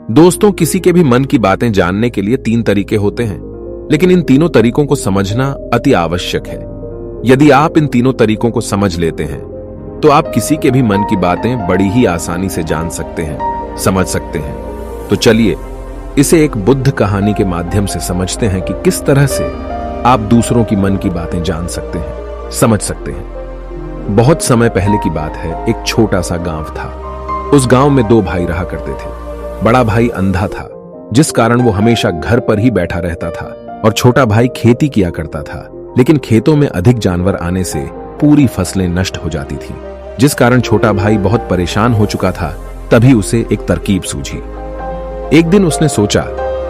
दोस्तों, किसी के भी मन की बातें जानने के लिए 3 तरीके होते हैं, लेकिन इन तीनों तरीकों को समझना अति आवश्यक है। यदि आप इन तीनों तरीकों को समझ लेते हैं तो आप किसी के भी मन की बातें बड़ी ही आसानी से जान सकते हैं, समझ सकते हैं। तो चलिए इसे एक बुद्ध कहानी के माध्यम से समझते हैं कि किस तरह से आप दूसरों की मन की बातें जान सकते हैं, समझ सकते हैं। बहुत समय पहले की बात है, एक छोटा सा गांव था। उस गांव में 2 भाई रहा करते थे। बड़ा भाई अंधा था, जिस कारण वो हमेशा घर पर ही बैठा रहता था, और छोटा भाई खेती किया करता था। लेकिन खेतों में अधिक जानवर आने से पूरी फसलें नष्ट हो जाती थीं, जिस कारण छोटा भाई बहुत परेशान हो चुका था। तभी उसे एक तरकीब सूझी। एक दिन उसने सोचा,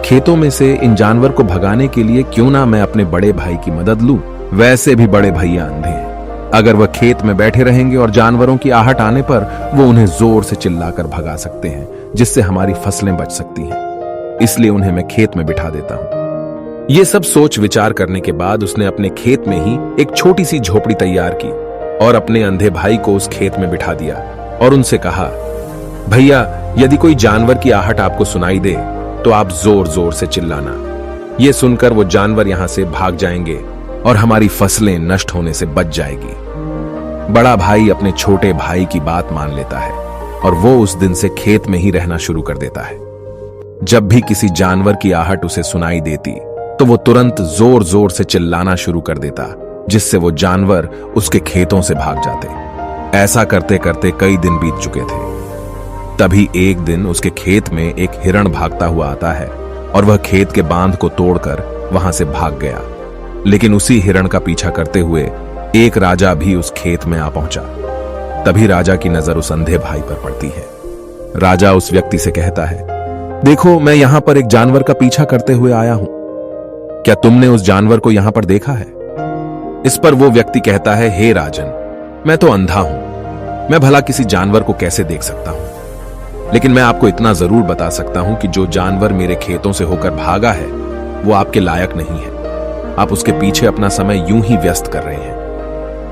खेतों में से इन जानवर को भगाने के लिए क्यों ना मैं अपने बड़े भाई की मदद लूं। वैसे भी बड़े भैया अंधे हैं, अगर वह खेत में बैठे रहेंगे और जानवरों की आहट आने पर वो उन्हें जोर से चिल्लाकर भगा सकते हैं, जिससे हमारी फसलें बच सकती हैं। इसलिए उन्हें मैं खेत में बिठा देता हूं। ये सब सोच विचार करने के बाद उसने अपने खेत में ही एक छोटी सी झोपड़ी तैयार की और अपने अंधे भाई को उस खेत में बिठा दिया और उनसे कहा, भैया, यदि कोई जानवर की आहट आपको सुनाई दे तो आप जोर जोर से चिल्लाना। ये सुनकर वो जानवर यहां से भाग जाएंगे और हमारी फसलें नष्ट होने से बच जाएगी। बड़ा भाई अपने छोटे भाई की बात मान लेता है और वो उस दिन से खेत में ही रहना शुरू कर देता है। जब भी किसी जानवर की आहट उसे सुनाई देती तो वो तुरंत जोर जोर से चिल्लाना शुरू कर देता, जिससे वो जानवर उसके खेतों से भाग जाते। ऐसा करते करते कई दिन बीत चुके थे। तभी एक दिन उसके खेत में एक हिरण भागता हुआ आता है और वह खेत के बांध को तोड़कर वहां से भाग गया। लेकिन उसी हिरण का पीछा करते हुए एक राजा भी उस खेत में आ पहुंचा। तभी राजा की नजर उस अंधे भाई पर पड़ती है। राजा उस व्यक्ति से कहता है, देखो, मैं यहां पर एक जानवर का पीछा करते हुए आया हूं। क्या तुमने उस जानवर को यहां पर देखा है? इस पर वो व्यक्ति कहता है, हे राजन, मैं तो अंधा हूं, मैं भला किसी जानवर को कैसे देख सकता हूं। लेकिन मैं आपको इतना जरूर बता सकता हूं कि जो जानवर मेरे खेतों से होकर भागा है वो आपके लायक नहीं है। आप उसके पीछे अपना समय यूं ही व्यस्त कर रहे हैं।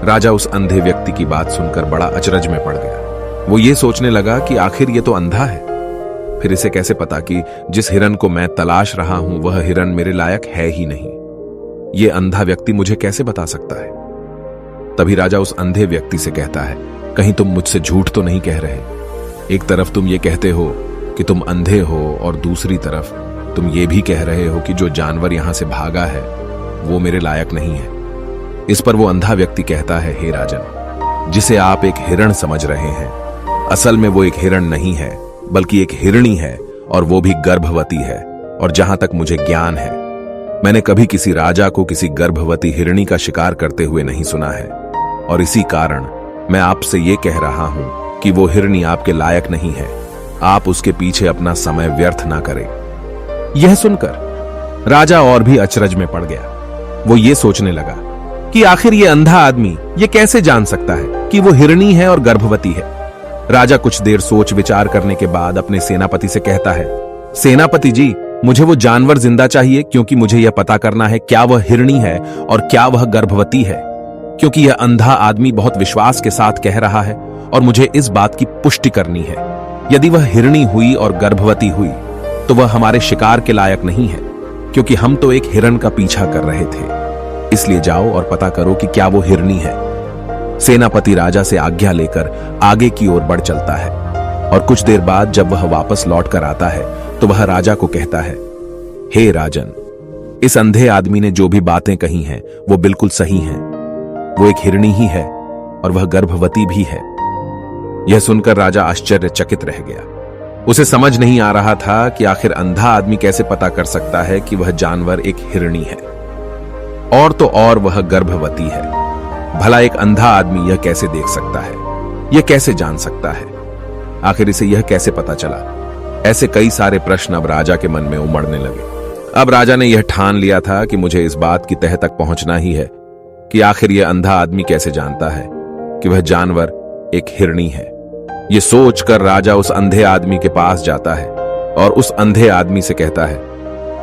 राजा उस अंधे व्यक्ति की बात सुनकर बड़ा अचरज में पड़ गया। वो ये सोचने लगा कि आखिर ये तो अंधा है, फिर इसे कैसे पता कि जिस हिरन को मैं तलाश रहा हूं वह हिरन मेरे लायक है ही नहीं। ये अंधा व्यक्ति मुझे कैसे बता सकता है? तभी राजा उस अंधे व्यक्ति से कहता है, कहीं तुम मुझसे झूठ तो नहीं कह रहे? एक तरफ तुम ये कहते हो कि तुम अंधे हो और दूसरी तरफ तुम ये भी कह रहे हो कि जो जानवर यहां से भागा है वो मेरे लायक नहीं है। इस पर वो अंधा व्यक्ति कहता है, हे राजन, जिसे आप एक हिरण समझ रहे हैं, असल में वो एक हिरण नहीं है बल्कि एक हिरणी है, और वो भी गर्भवती है। और जहां तक मुझे ज्ञान है, मैंने कभी किसी राजा को किसी गर्भवती हिरणी का शिकार करते हुए नहीं सुना है। और इसी कारण मैं आपसे ये कह रहा हूं कि वो हिरणी आपके लायक नहीं है। आप उसके पीछे अपना समय व्यर्थ ना करें। यह सुनकर राजा और भी अचरज में पड़ गया। वो ये सोचने लगा कि आखिर ये अंधा आदमी ये कैसे जान सकता है कि वो हिरणी है और गर्भवती है। राजा कुछ देर सोच विचार करने के बाद अपने सेनापति से कहता है, सेनापति जी, मुझे वो जानवर जिंदा चाहिए, क्योंकि मुझे यह पता करना है क्या वह हिरणी है और क्या वह गर्भवती है। क्योंकि यह अंधा आदमी बहुत विश्वास के साथ कह रहा है और मुझे इस बात की पुष्टि करनी है। यदि वह हिरणी हुई और गर्भवती हुई तो वह हमारे शिकार के लायक नहीं है, क्योंकि हम तो एक हिरण का पीछा कर रहे थे। इसलिए जाओ और पता करो कि क्या वो हिरणी है। सेनापति राजा से आज्ञा लेकर आगे की ओर बढ़ चलता है और कुछ देर बाद जब वह वापस लौट कर आता है तो वह राजा को कहता है, हे राजन, इस अंधे आदमी ने जो भी बातें कही हैं वो बिल्कुल सही हैं। वो एक हिरणी ही है और वह गर्भवती भी है। यह सुनकर राजा आश्चर्यचकित रह गया। उसे समझ नहीं आ रहा था कि आखिर अंधा आदमी कैसे पता कर सकता है कि वह जानवर एक हिरणी है, और तो और वह गर्भवती है। भला एक अंधा आदमी यह कैसे देख सकता है, यह कैसे जान सकता है? आखिर इसे यह कैसे पता चला? ऐसे कई सारे प्रश्न अब राजा के मन में उमड़ने लगे। अब राजा ने यह ठान लिया था कि मुझे इस बात की तह तक पहुंचना ही है कि आखिर यह अंधा आदमी कैसे जानता है कि वह जानवर एक हिरणी है। यह सोचकर राजा उस अंधे आदमी के पास जाता है और उस अंधे आदमी से कहता है,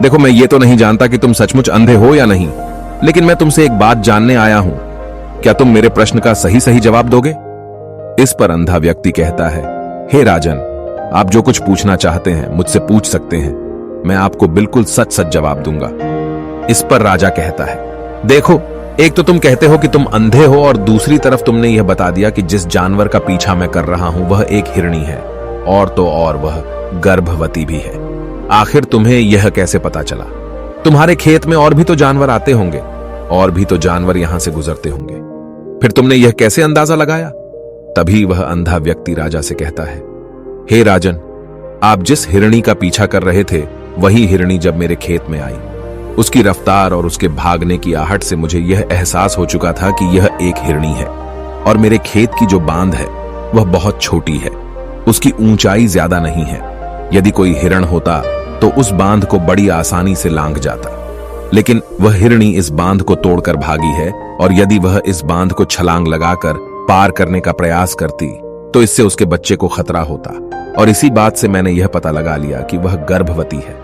देखो, मैं ये तो नहीं जानता कि तुम सचमुच अंधे हो या नहीं, लेकिन मैं तुमसे एक बात जानने आया हूं। क्या तुम मेरे प्रश्न का सही सही जवाब दोगे? इस पर अंधा व्यक्ति कहता है, हे राजन, आप जो कुछ पूछना चाहते हैं मुझसे पूछ सकते हैं, मैं आपको बिल्कुल सच सच जवाब दूंगा। इस पर राजा कहता है, देखो, एक तो तुम कहते हो कि तुम अंधे हो और दूसरी तरफ तुमने यह बता दिया कि जिस जानवर का पीछा मैं कर रहा हूं वह एक हिरणी है, और तो और वह गर्भवती भी है। आखिर तुम्हें यह कैसे पता चला? तुम्हारे खेत में और भी तो जानवर आते होंगे, और भी तो जानवर यहां से गुजरते होंगे, फिर तुमने यह कैसे अंदाजा लगाया? तभी वह अंधा व्यक्ति राजा से कहता है, हे राजन, आप जिस हिरणी का पीछा कर रहे थे वही हिरणी जब मेरे खेत में आई, उसकी रफ्तार और उसके भागने की आहट से मुझे यह एहसास हो चुका था कि यह एक हिरणी है, और मेरे खेत की जो बांध है वह बहुत छोटी है, उसकी ऊंचाई ज्यादा नहीं है। यदि कोई हिरण होता तो उस बांध को बड़ी आसानी से लांघ जाता, लेकिन वह हिरणी इस बांध को तोड़कर भागी है, और यदि वह इस बांध को छलांग लगाकर पार करने का प्रयास करती तो इससे उसके बच्चे को खतरा होता, और इसी बात से मैंने यह पता लगा लिया कि वह गर्भवती है।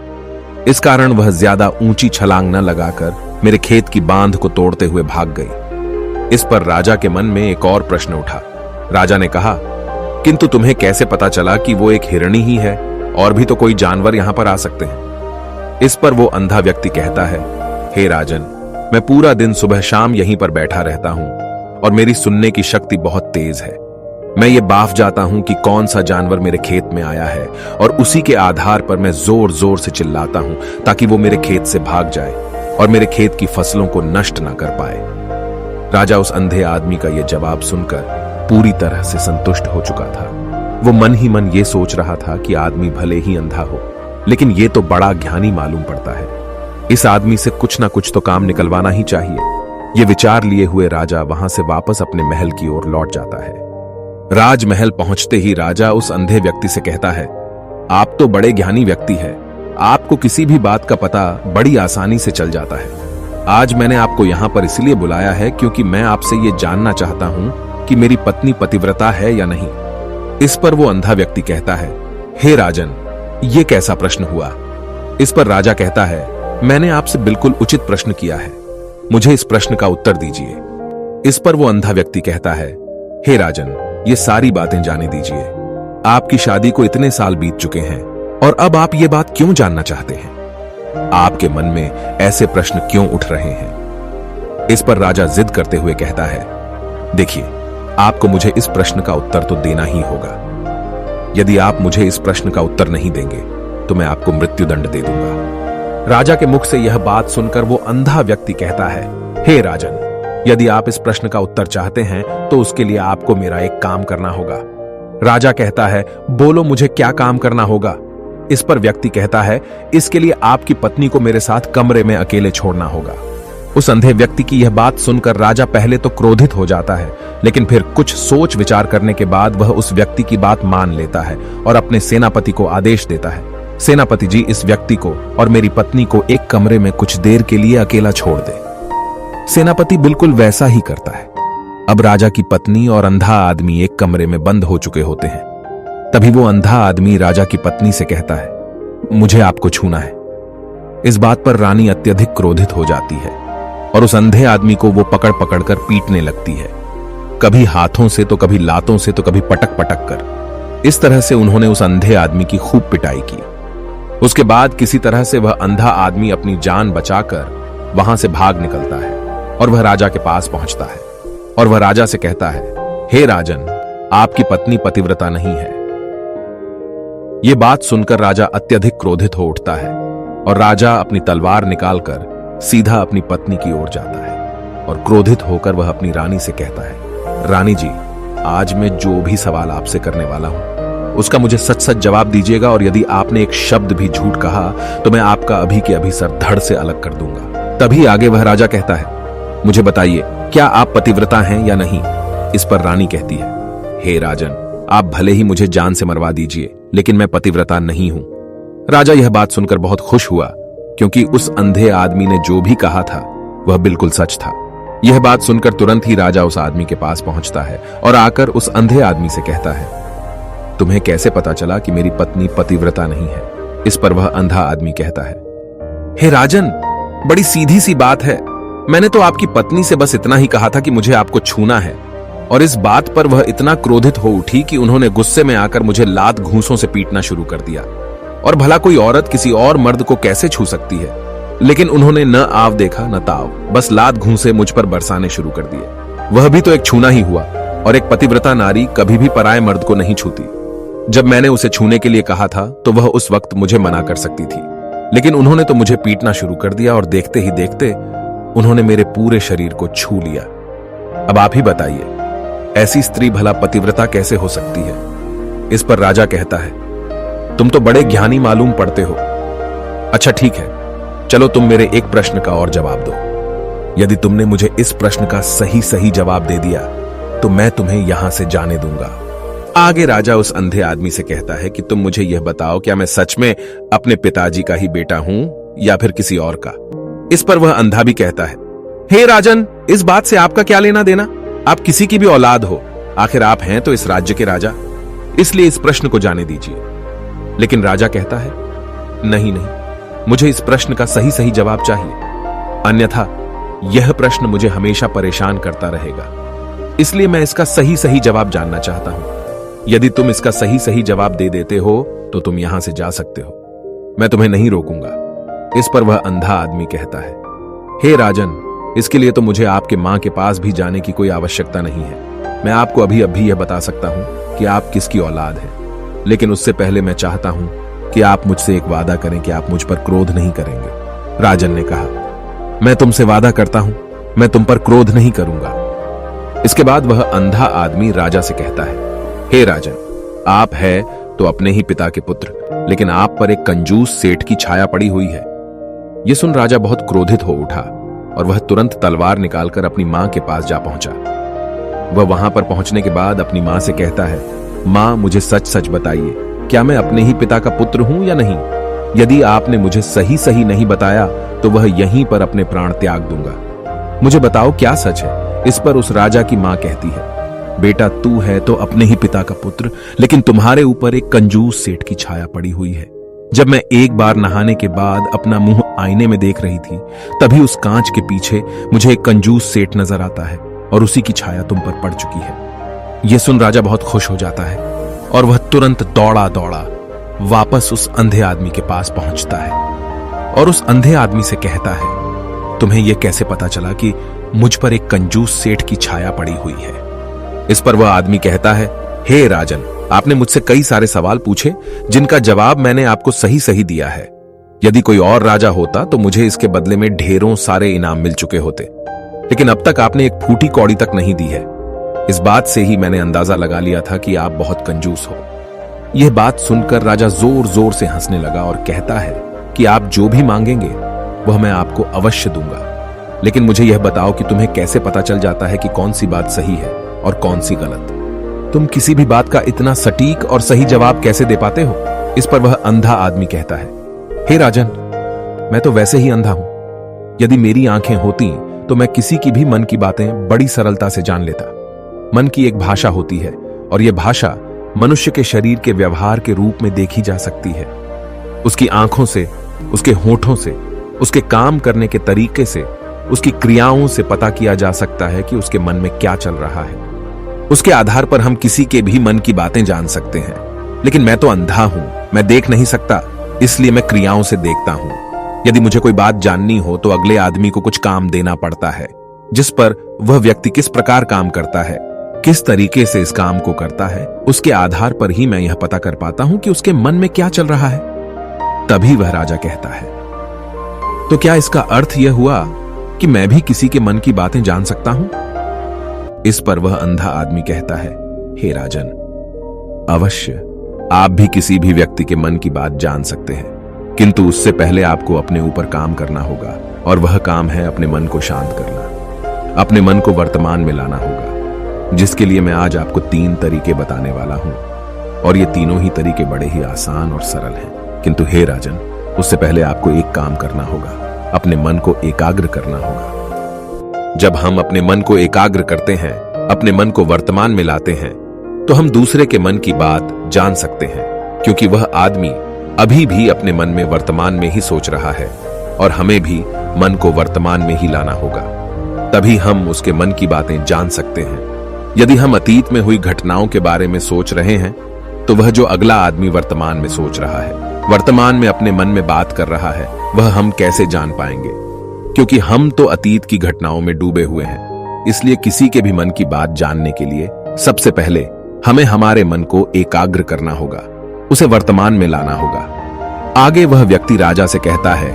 इस कारण वह ज्यादा ऊंची छलांग न लगाकर मेरे खेत की बांध को तोड़ते हुए भाग गई। इस पर राजा के मन में एक और प्रश्न उठा। राजा ने कहा, किंतु तुम्हें कैसे पता चला कि वो एक हिरणी ही है, और भी तो कोई जानवर यहां पर आ सकते हैं? इस पर वो अंधा व्यक्ति कहता है, हे राजन, मैं पूरा दिन सुबह शाम यहीं पर बैठा रहता हूं, और मेरी सुनने की शक्ति बहुत तेज है। मैं ये बाफ जाता हूं कि कौन सा जानवर मेरे खेत में आया है, और उसी के आधार पर मैं जोर जोर से चिल्लाता हूं ताकि वो मेरे खेत से भाग जाए और मेरे खेत की फसलों को नष्ट न कर पाए। राजा उस अंधे आदमी का यह जवाब सुनकर पूरी तरह से संतुष्ट हो चुका था। वो मन ही मन ये सोच रहा था कि आदमी भले ही अंधा हो, लेकिन ये तो बड़ा ज्ञानी मालूम पड़ता है। इस आदमी से कुछ ना कुछ तो काम निकलवाना ही चाहिए। ये विचार लिए हुए राजा वहां से वापस अपने महल की ओर लौट जाता है। राजमहल पहुंचते ही राजा उस अंधे व्यक्ति से कहता है, आप तो बड़े ज्ञानी व्यक्ति हैं, आपको किसी भी बात का पता बड़ी आसानी से चल जाता है। आज मैंने आपको यहां पर इसलिए बुलाया है क्योंकि मैं आपसे ये जानना चाहता हूं कि मेरी पत्नी पतिव्रता है या नहीं। इस पर वो अंधा व्यक्ति कहता है, हे राजन, ये कैसा प्रश्न हुआ? इस पर राजा कहता है, मैंने आपसे बिल्कुल उचित प्रश्न किया है, मुझे इस प्रश्न का उत्तर दीजिए। इस पर वो अंधा व्यक्ति कहता है, हे राजन, ये सारी बातें जाने दीजिए। आपकी शादी को इतने साल बीत चुके हैं, और अब आप ये बात क्यों जानना चाहते हैं? आपके मन में ऐसे प्रश्न क्यों उठ रहे हैं? इस पर राजा जिद करते हुए कहता है, देखिए, आपको मुझे इस प्रश्न का उत्तर तो देना ही होगा। यदि आप मुझे इस प्रश्न का उत्तर नहीं देंगे तो मैं आपको मृत्युदंड दे दूंगा। राजा के मुख से यह बात सुनकर वो अंधा व्यक्ति कहता है, हे राजन, यदि आप इस प्रश्न का उत्तर चाहते हैं तो उसके लिए आपको मेरा एक काम करना होगा। राजा कहता है, बोलो, मुझे क्या काम करना होगा? इस पर व्यक्ति कहता है, इसके लिए आपकी पत्नी को मेरे साथ कमरे में अकेले छोड़ना होगा। उस अंधे व्यक्ति की यह बात सुनकर राजा पहले तो क्रोधित हो जाता है, लेकिन फिर कुछ सोच विचार करने के बाद वह उस व्यक्ति की बात मान लेता है और अपने सेनापति को आदेश देता है, सेनापति जी, इस व्यक्ति को और मेरी पत्नी को एक कमरे में कुछ देर के लिए अकेला छोड़ दे। सेनापति बिल्कुल वैसा ही करता है। अब राजा की पत्नी और अंधा आदमी एक कमरे में बंद हो चुके होते हैं। तभी वो अंधा आदमी राजा की पत्नी से कहता है, मुझे आपको छूना है। इस बात पर रानी अत्यधिक क्रोधित हो जाती है और उस अंधे आदमी को वो पकड़ पकड़ कर पीटने लगती है, कभी हाथों से तो कभी लातों से तो कभी पटक पटक कर। इस तरह से उन्होंने उस अंधे आदमी की खूब पिटाई की। उसके बाद किसी तरह से वह अंधा आदमी अपनी जान बचाकर वहां से भाग निकलता है और वह राजा के पास पहुंचता है और वह राजा से कहता है, हे राजन, आपकी पत्नी पतिव्रता नहीं है। यह बात सुनकर राजा अत्यधिक क्रोधित हो उठता है और राजा अपनी तलवार निकालकर सीधा अपनी पत्नी की ओर जाता है और क्रोधित होकर वह अपनी रानी से कहता है, रानी जी, आज मैं जो भी सवाल आपसे करने वाला हूं उसका मुझे सच सच जवाब दीजिएगा, और यदि आपने एक शब्द भी झूठ कहा तो मैं आपका अभी के अभी सर धड़ से अलग कर दूंगा। तभी आगे वह राजा कहता है, मुझे बताइए, क्या आप पतिव्रता हैं या नहीं? इस पर रानी कहती है, हे राजन, आप भले ही मुझे जान से मरवा दीजिए, लेकिन मैं पतिव्रता नहीं हूं। राजा यह बात सुनकर बहुत खुश हुआ, क्योंकि उस अंधे आदमी ने जो भी कहा था वह बिल्कुल सच था। यह बात सुनकर तुरंत ही राजा उस आदमी के पास पहुंचता है और आकर उस अंधे आदमी से कहता है, तुम्हें कैसे पता चला कि मेरी पत्नी पतिव्रता नहीं है? इस पर वह अंधा आदमी कहता है, हे राजन, बड़ी सीधी सी बात है, मैंने तो आपकी पत्नी से बस इतना ही कहा था कि मुझे आपको छूना है, और इस बात पर वह इतना क्रोधित हो उठी कि उन्होंने गुस्से में आकर मुझे लात घूंसों से पीटना शुरू कर दिया। और भला कोई औरत किसी और मर्द को कैसे छू सकती है, लेकिन उन्होंने न आव देखा न ताव, बस लात घूंसे मुझ पर बरसाने शुरू कर दिए। वह भी तो एक छूना ही हुआ, और एक पतिव्रता नारी कभी भी पराये मर्द को नहीं छूती। जब मैंने उसे छूने के लिए कहा था तो वह उस वक्त मुझे मना कर सकती थी, लेकिन उन्होंने तो मुझे पीटना शुरू कर दिया और देखते ही देखते उन्होंने मेरे पूरे शरीर को छू लिया। अब आप ही बताइए, ऐसी स्त्री भला पतिव्रता कैसे हो सकती है? इस पर राजा कहता है, तुम तो बड़े ज्ञानी मालूम पड़ते हो। अच्छा ठीक है, चलो तुम मेरे एक प्रश्न का और जवाब दो। यदि तुमने मुझे इस प्रश्न का सही सही जवाब दे दिया तो मैं तुम्हें यहां से जाने दूंगा। आगे राजा उस अंधे आदमी से कहता है कि तुम मुझे यह बताओ, क्या मैं सच में अपने पिताजी का ही बेटा हूं या फिर किसी और का? इस पर वह अंधा भी कहता है, हे राजन, इस बात से आपका क्या लेना देना? आप किसी की भी औलाद हो, आखिर आप हैं तो इस राज्य के राजा, इसलिए इस प्रश्न को जाने दीजिए। लेकिन राजा कहता है, नहीं नहीं, मुझे इस प्रश्न का सही सही जवाब चाहिए, अन्यथा यह प्रश्न मुझे हमेशा परेशान करता रहेगा। इसलिए मैं इसका सही सही जवाब जानना चाहता हूं। यदि तुम इसका सही सही जवाब दे देते हो तो तुम यहां से जा सकते हो, मैं तुम्हें नहीं रोकूंगा। इस पर वह अंधा आदमी कहता है, हे राजन, इसके लिए तो मुझे आपके मां के पास भी जाने की कोई आवश्यकता नहीं है। मैं आपको अभी अभी यह बता सकता हूं कि आप किसकी औलाद हैं, लेकिन उससे पहले मैं चाहता हूं कि आप मुझसे एक वादा करें कि आप मुझ पर क्रोध नहीं करेंगे। राजन ने कहा, मैं तुमसे वादा करता हूं, मैं तुम पर क्रोध नहीं करूंगा। इसके बाद वह अंधा आदमी राजा से कहता है, हे राजन, आप है तो अपने ही पिता के पुत्र, लेकिन आप पर एक कंजूस सेठ की छाया पड़ी हुई है। यह सुन राजा बहुत क्रोधित हो उठा और वह तुरंत तलवार निकालकर अपनी मां के पास जा पहुंचा। वह वहां पर पहुंचने के बाद अपनी मां से कहता है, मां, मुझे सच सच बताइए, क्या मैं अपने ही पिता का पुत्र हूं या नहीं? यदि आपने मुझे सही सही नहीं बताया तो वह यहीं पर अपने प्राण त्याग दूंगा। मुझे बताओ क्या सच है? इस पर उस राजा की मां कहती है, बेटा, तू है तो अपने ही पिता का पुत्र, लेकिन तुम्हारे ऊपर एक कंजूस सेठ की छाया पड़ी हुई है। जब मैं एक बार नहाने के बाद अपना मुंह आईने में देख रही थी, तभी उस कांच के पीछे मुझे एक कंजूस सेठ नजर आता है और उसी की छाया तुम पर पड़ चुकी है। यह सुन राजा बहुत खुश हो जाता है और वह तुरंत दौड़ा दौड़ा वापस उस अंधे आदमी के पास पहुंचता है और उस अंधे आदमी से कहता है, तुम्हें यह कैसे पता चला कि मुझ पर एक कंजूस सेठ की छाया पड़ी हुई है? इस पर वह आदमी कहता है, हे राजन, आपने मुझसे कई सारे सवाल पूछे जिनका जवाब मैंने आपको सही सही दिया है। यदि कोई और राजा होता तो मुझे इसके बदले में ढेरों सारे इनाम मिल चुके होते, लेकिन अब तक आपने एक फूटी कौड़ी तक नहीं दी है। इस बात से ही मैंने अंदाजा लगा लिया था कि आप बहुत कंजूस हो। यह बात सुनकर राजा जोर जोर से हंसने लगा और कहता है कि आप जो भी मांगेंगे वह मैं आपको अवश्य दूंगा, लेकिन मुझे यह बताओ कि तुम्हें कैसे पता चल जाता है कि कौन सी बात सही है और कौन सी गलत? तुम किसी भी बात का इतना सटीक और सही जवाब कैसे दे पाते हो? इस पर वह अंधा आदमी कहता है, हे राजन, मैं तो वैसे ही अंधा हूं। यदि मेरी आंखें होती तो मैं किसी की भी मन की बातें बड़ी सरलता से जान लेता। मन की एक भाषा होती है और यह भाषा मनुष्य के शरीर के व्यवहार के रूप में देखी जा सकती है। उसकी आंखों से, उसके होठों से, उसके काम करने के तरीके से, उसकी क्रियाओं से पता किया जा सकता है कि उसके मन में क्या चल रहा है। उसके आधार पर हम किसी के भी मन की बातें जान सकते हैं, लेकिन मैं तो अंधा हूं, मैं देख नहीं सकता, इसलिए मैं क्रियाओं से देखता हूं। यदि मुझे कोई बात जाननी हो तो अगले आदमी को कुछ काम देना पड़ता है, जिस पर वह व्यक्ति किस प्रकार काम करता है, किस तरीके से इस काम को करता है, उसके आधार पर ही मैं यह पता कर पाता हूं कि उसके मन में क्या चल रहा है। तभी वह राजा कहता है, तो क्या इसका अर्थ यह हुआ कि मैं भी किसी के मन की बातें जान सकता हूं? इस पर वह अंधा आदमी कहता है, हे राजन, अवश्य आप भी किसी भी व्यक्ति के मन की बात जान सकते हैं, किंतु उससे पहले आपको अपने ऊपर काम करना होगा, और वह काम है अपने मन को शांत करना, अपने मन को वर्तमान में लाना होगा, जिसके लिए मैं आज आपको 3 तरीके बताने वाला हूं। और ये तीनों ही तरीके बड़े ही आसान और सरल हैं, किंतु हे राजन, उससे पहले आपको एक काम करना होगा, अपने मन को एकाग्र करना होगा। जब हम अपने मन को एकाग्र करते हैं, अपने मन को वर्तमान में लाते हैं, तो हम दूसरे के मन की बात जान सकते हैं, क्योंकि वह आदमी अभी भी अपने मन में वर्तमान में ही सोच रहा है, और हमें भी मन को वर्तमान में ही लाना होगा। तभी हम उसके मन की बातें जान सकते हैं। यदि हम अतीत में हुई घटनाओं के बारे में सोच रहे हैं, तो वह जो अगला आदमी वर्तमान में सोच रहा है, वर्तमान में अपने मन में बात कर रहा है, वह हम कैसे जान पाएंगे? क्योंकि हम तो अतीत की घटनाओं में डूबे हुए हैं। इसलिए किसी के भी मन की बात जानने के लिए सबसे पहले हमें हमारे मन को एकाग्र करना होगा, उसे वर्तमान में लाना होगा। आगे वह व्यक्ति राजा से कहता है,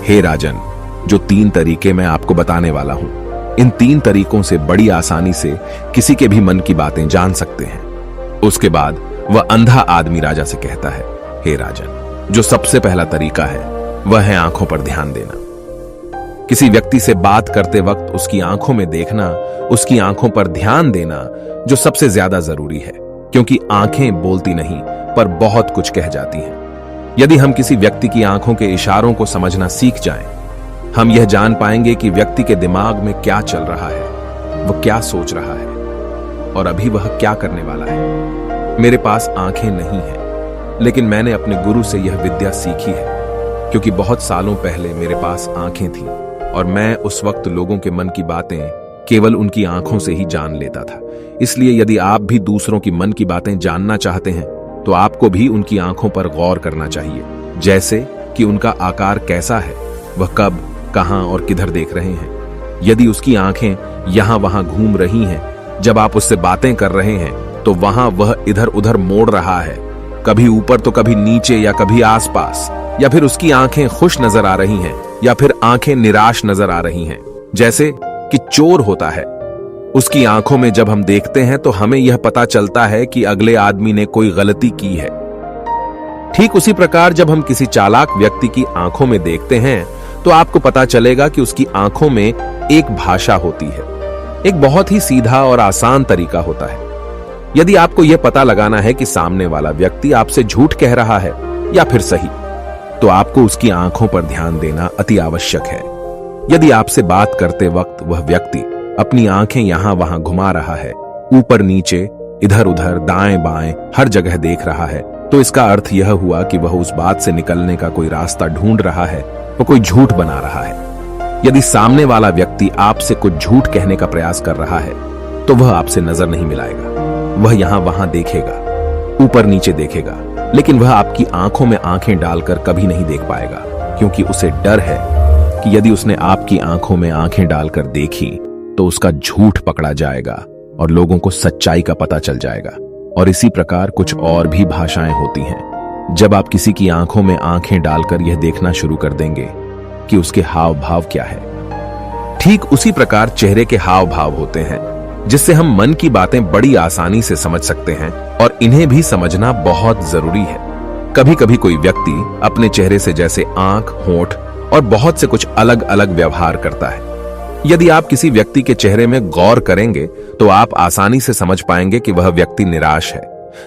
हे राजन, जो 3 तरीके मैं आपको बताने वाला हूं, इन 3 तरीकों से बड़ी आसानी से किसी के भी मन की बातें जान सकते हैं। उसके बाद वह अंधा आदमी राजा से कहता है, हे राजन, जो सबसे पहला तरीका है वह है आंखों पर ध्यान देना। किसी व्यक्ति से बात करते वक्त उसकी आंखों में देखना, उसकी आंखों पर ध्यान देना जो सबसे ज्यादा जरूरी है, क्योंकि आंखें बोलती नहीं पर बहुत कुछ कह जाती हैं। यदि हम किसी व्यक्ति की आंखों के इशारों को समझना सीख जाएं, हम यह जान पाएंगे कि व्यक्ति के दिमाग में क्या चल रहा है, वह क्या सोच रहा है और अभी वह क्या करने वाला है। मेरे पास आंखें नहीं हैं, लेकिन मैंने अपने गुरु से यह विद्या सीखी है, क्योंकि बहुत सालों पहले मेरे पास आंखें थीं और मैं उस वक्त लोगों के मन की बातें केवल उनकी आंखों से ही जान लेता था। इसलिए यदि आप भी दूसरों की मन की बातें जानना चाहते हैं, तो आपको भी उनकी आंखों पर गौर करना चाहिए, जैसे कि उनका आकार कैसा है, वह कब, कहां और किधर देख रहे हैं। यदि उसकी आंखें यहां वहां घूम रही हैं, जब आप उससे बातें कर रहे हैं, तो वहां वह इधर उधर मोड़ रहा है, कभी ऊपर तो कभी नीचे या कभी आसपास, या फिर उसकी आंखें खुश नजर आ रही हैं या फिर आंखें निराश नजर आ रही हैं, जैसे कि चोर होता है। उसकी आंखों में जब हम देखते हैं तो हमें यह पता चलता है कि अगले आदमी ने कोई गलती की है। ठीक उसी प्रकार जब हम किसी चालाक व्यक्ति की आंखों में देखते हैं, तो आपको पता चलेगा कि उसकी आंखों में एक भाषा होती है, एक बहुत ही सीधा और आसान तरीका होता है। यदि आपको यह पता लगाना है कि सामने वाला व्यक्ति आपसे झूठ कह रहा है या फिर सही, तो आपको उसकी आंखों पर ध्यान देना अति आवश्यक है। यदि आपसे बात करते वक्त वह व्यक्ति अपनी आंखें यहां वहां घुमा रहा है, ऊपर नीचे, इधर उधर, दाएं बाएं, हर जगह देख रहा है, तो इसका अर्थ यह हुआ कि वह उस बात से निकलने का कोई रास्ता ढूंढ रहा है, वह कोई झूठ बना रहा है। यदि सामने वाला व्यक्ति आपसे कुछ झूठ कहने का प्रयास कर रहा है, तो वह आपसे नजर नहीं मिलाएगा। वह यहां वहां देखेगा, ऊपर नीचे देखेगा, लेकिन वह आपकी आंखों में आंखें डालकर कभी नहीं देख पाएगा, क्योंकि उसे डर है कि यदि उसने आपकी आंखों में आंखें डालकर देखी तो उसका झूठ पकड़ा जाएगा और लोगों को सच्चाई का पता चल जाएगा। और इसी प्रकार कुछ और भी भाषाएं होती हैं। जब आप किसी की आंखों में आंखें डालकर यह देखना शुरू कर देंगे कि उसके हाव भाव क्या है, ठीक उसी प्रकार चेहरे के हाव भाव होते हैं, जिससे हम मन की बातें बड़ी आसानी से समझ सकते हैं और इन्हें भी समझना बहुत जरूरी है। कभी कभी कोई व्यक्ति अपने चेहरे से जैसे आंख, होंठ और बहुत से कुछ अलग अलग व्यवहार करता है। यदि आप किसी व्यक्ति के चेहरे में गौर करेंगे, तो आप आसानी से समझ पाएंगे कि वह व्यक्ति निराश है,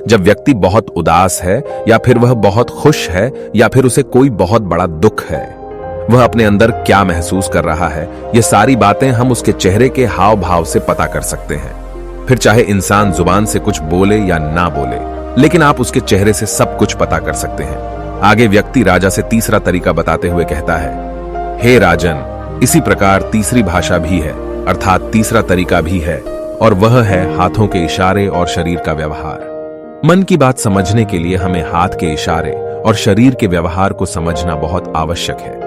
जब व्यक्ति बहुत उदास है, या फिर वह बहुत खुश है, या फिर उसे कोई बहुत बड़ा दुख है। वह अपने अंदर क्या महसूस कर रहा है, ये सारी बातें हम उसके चेहरे के हाव भाव से पता कर सकते हैं। फिर चाहे इंसान जुबान से कुछ बोले या ना बोले, लेकिन आप उसके चेहरे से सब कुछ पता कर सकते हैं। आगे व्यक्ति राजा से तीसरा तरीका बताते हुए कहता है, हे राजन, इसी प्रकार तीसरी भाषा भी है, अर्थात तीसरा तरीका भी है, और वह है हाथों के इशारे और शरीर का व्यवहार। मन की बात समझने के लिए हमें हाथ के इशारे और शरीर के व्यवहार को समझना बहुत आवश्यक है।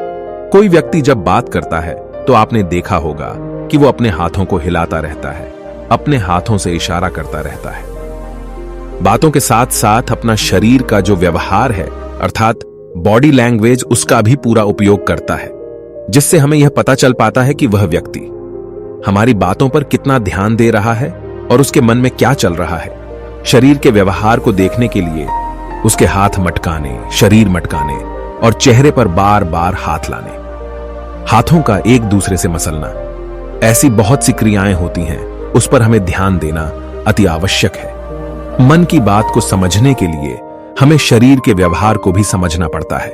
कोई व्यक्ति जब बात करता है, तो आपने देखा होगा कि वो अपने हाथों को हिलाता रहता है, अपने हाथों से इशारा करता रहता है। बातों के साथ साथ अपना शरीर का जो व्यवहार है, अर्थात बॉडी लैंग्वेज, उसका भी पूरा उपयोग करता है, जिससे हमें यह पता चल पाता है कि वह व्यक्ति हमारी बातों पर कितना ध्यान दे रहा है और उसके मन में क्या चल रहा है। शरीर के व्यवहार को देखने के लिए उसके हाथ मटकाने, शरीर मटकाने और चेहरे पर बार बार हाथ लाने, हाथों का एक दूसरे से मसलना, ऐसी बहुत सी क्रियाएं होती हैं, उस पर हमें ध्यान देना अति आवश्यक है। मन की बात को समझने के लिए हमें शरीर के व्यवहार को भी समझना पड़ता है।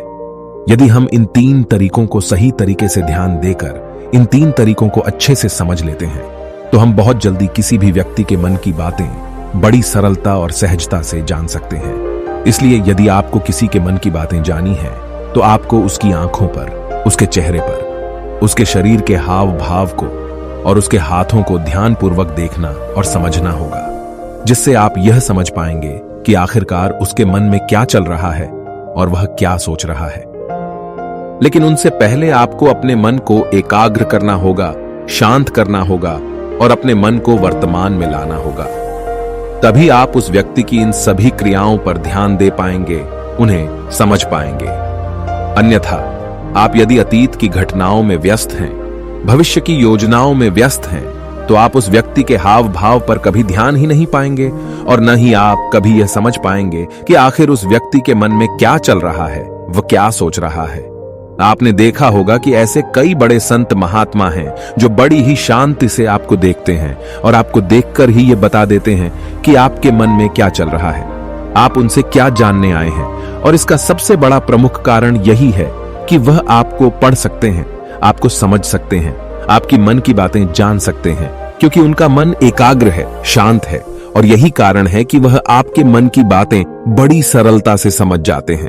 यदि हम इन 3 तरीकों को सही तरीके से ध्यान देकर इन 3 तरीकों को अच्छे से समझ लेते हैं, तो हम बहुत जल्दी किसी भी व्यक्ति के मन की बातें बड़ी सरलता और सहजता से जान सकते हैं। इसलिए यदि आपको किसी के मन की बातें जानी है, तो आपको उसकी आंखों पर, उसके चेहरे पर, उसके शरीर के हाव भाव को और उसके हाथों को ध्यानपूर्वक देखना और समझना होगा, जिससे आप यह समझ पाएंगे कि आखिरकार उसके मन में क्या चल रहा है और वह क्या सोच रहा है। लेकिन उनसे पहले आपको अपने मन को एकाग्र करना होगा, शांत करना होगा और अपने मन को वर्तमान में लाना होगा। तभी आप उस व्यक्ति की इन सभी क्रियाओं पर ध्यान दे पाएंगे, उन्हें समझ पाएंगे। अन्यथा आप यदि अतीत की घटनाओं में व्यस्त हैं, भविष्य की योजनाओं में व्यस्त हैं, तो आप उस व्यक्ति के हाव भाव पर कभी ध्यान ही नहीं पाएंगे और न ही आप कभी यह समझ पाएंगे कि आखिर उस व्यक्ति के मन में क्या चल रहा है, वह क्या सोच रहा है। आपने देखा होगा कि ऐसे कई बड़े संत महात्मा हैं जो बड़ी ही शांति से आपको देखते हैं और आपको देखकर ही ये बता देते हैं कि आपके मन में क्या चल रहा है, आप उनसे क्या जानने आए हैं। और इसका सबसे बड़ा प्रमुख कारण यही है कि वह आपको पढ़ सकते हैं, आपको समझ सकते हैं, आपकी मन की बातें जान सकते हैं, क्योंकि उनका मन एकाग्र है, शांत है। और यही कारण है कि वह आपके मन की बातें बड़ी सरलता से समझ जाते हैं।